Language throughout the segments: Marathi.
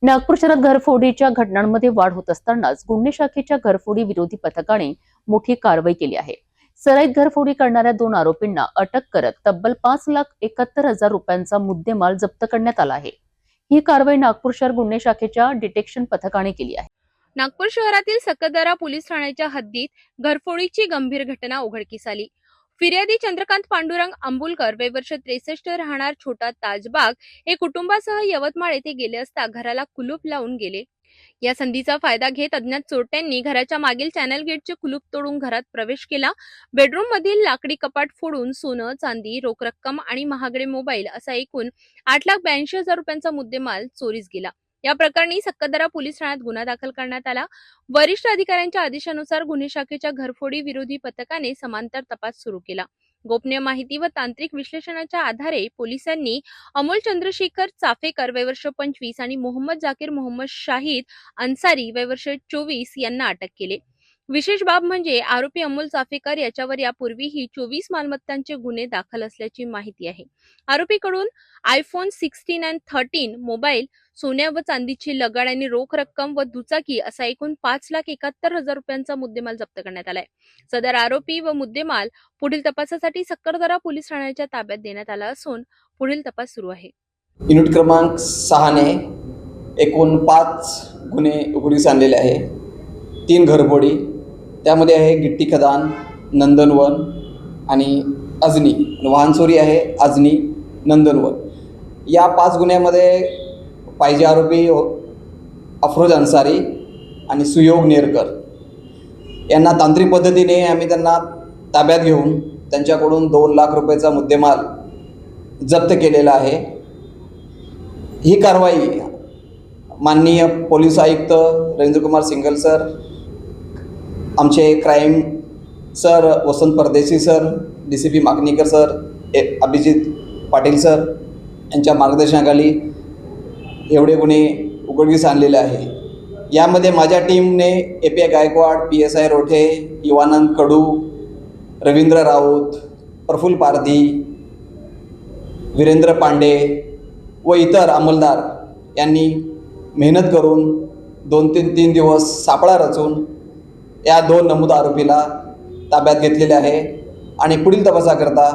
नागपूर शहरात घरफोडीच्या घटनांमध्ये वाढ होत असतानाच गुन्हे शाखेच्या घरफोडी विरोधी पथकाने मोठी कारवाई केली आहे। सराईत घरफोडी करणाऱ्या 2 आरोपींना अटक करत तब्बल 5,71,000 रुपयांचा मुद्देमाल जप्त करण्यात आला आहे। ही कारवाई नागपूर शहर गुन्हे शाखेच्या डिटेक्शन पथकाने केली आहे। नागपूर शहरातील सकदरा पोलीस ठाण्याच्या हद्दीत घरफोडीची गंभीर घटना उघडकीस आली। फिर्यादी चंद्रकांत पांडुरंग अंबुलकर वय वर्ष 63 राहणार छोटा ताजबाग हे कुटुंबासह यवतमाळ येथे गेले असता घराला कुलूप लावून गेले। या संधीचा फायदा घेत अज्ञात चोरट्यांनी घराच्या मागील चॅनल गेटचे कुलूप तोडून घरात प्रवेश केला। बेडरूम मधील लाकडी कपाट फोडून सोनं, चांदी, रोख रक्कम आणि महागडे मोबाईल असा एकूण 8,82,000 रुपयांचा मुद्देमाल चोरीस गेला। या प्रकरणी सकदरा पोलीस ठाण्यात गुन्हा दाखल करण्यात आला। वरिष्ठ अधिकाऱ्यांच्या आदेशानुसार गुन्हे शाखेच्या घरफोडी विरोधी पथकाने समांतर तपास सुरू केला। गोपनीय माहिती व तांत्रिक विश्लेषणाच्या आधारे पोलिसांनी अमोल चंद्रशेखर चाफेकर वय वर्ष 25 आणि मोहम्मद जाकीर मोहम्मद शाहिद अन्सारी वय वर्ष 24 यांना अटक केले। विशेष बाब म्हणजे आरोपी अमोल चाफेकर याच्यावर यापूर्वीही 24 मालमत्तांचे गुन्हे दाखल असल्याची माहिती आहे। आरोपीकडून आयफोन 16 आणि 13 मोबाईल, सोन्या व चांदीची लगाड आणि रोख रक्कम व दुचाकी असा एकूण 5,71,000 रुपयांचा मुद्देमाल जप्त करण्यात आलाय। सदर आरोपी व मुद्देमाल पुढील तपासासाठी सकदरा पोलीस ठाण्याच्या ताब्यात देण्यात आला असून पुढील तपास सुरू आहे। युनिट क्रमांक 6 ने एकूण 5 गुन्हे उघडकीस आणलेले आहे। 3 घरफोडी, त्यामध्ये आहे गिट्टी खदान, नंदनवन आणि अजनी। वाहन चोरी आहे अजनी, नंदनवन। या 5 गुन्ह्यामध्ये पाहिजे आरोपी अफरोज अन्सारी आणि सुयोग नेरकर यांना तांत्रिक पद्धतीने आम्ही त्यांना ताब्यात घेऊन त्यांच्याकडून 2 लाख रुपयाचा मुद्देमाल जप्त केलेला आहे। ही कारवाई माननीय पोलीस आयुक्त रवींद्रकुमार सिंगल सर, आमचे crime sir Vasant Pardeshi sir, DCP Makanikar sir, Abhijit Patil sir यांच्या मार्गदर्शनाखाली एवढे गुन्हे उघडकीस आणलेले आहे। यामध्ये माझ्या टीमने API गायकवाड, PSI रोठे, युवानंद कडू, रवींद्र राऊत, प्रफुल्ल पारधी, वीरेंद्र पांडे व इतर अंमलदार यांनी मेहनत करून 2-3 दिवस सापळा रचून या 2 नमूद आरोपीला ताब्यात घेतलेले आहे आणि पुढील तपासाकरता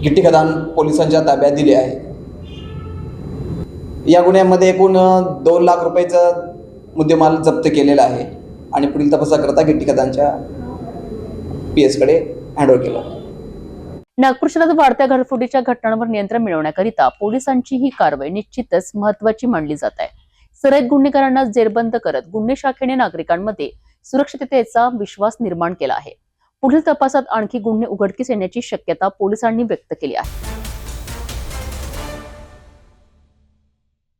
गिट्टी खदान पोलिसांच्या ताब्यात दिले आहे। या गुन्ह्यामध्ये एकूण 2 लाख रुपयाचा मुद्देमाल जप्त केलेला आहे आणि पुढील तपासाकरता गिट्टी खदानच्या PS कडे हँडओव्हर केला। नागपूर शहरात वाढत्या घरफोडीच्या घटनांवर नियंत्रण मिळवण्याकरिता पोलिसांची ही कारवाई निश्चितच महत्त्वाची मानली जात आहे। सराईत गुन्हेगारांना जेरबंद करत गुन्हे शाखेने नागरिकांमध्ये सुरक्षिततेचा विश्वास निर्माण केला आहे। पुढील तपासात आणखी गुन्हे उघडकीस येण्याची शक्यता पोलिसांनी व्यक्त केली आहे।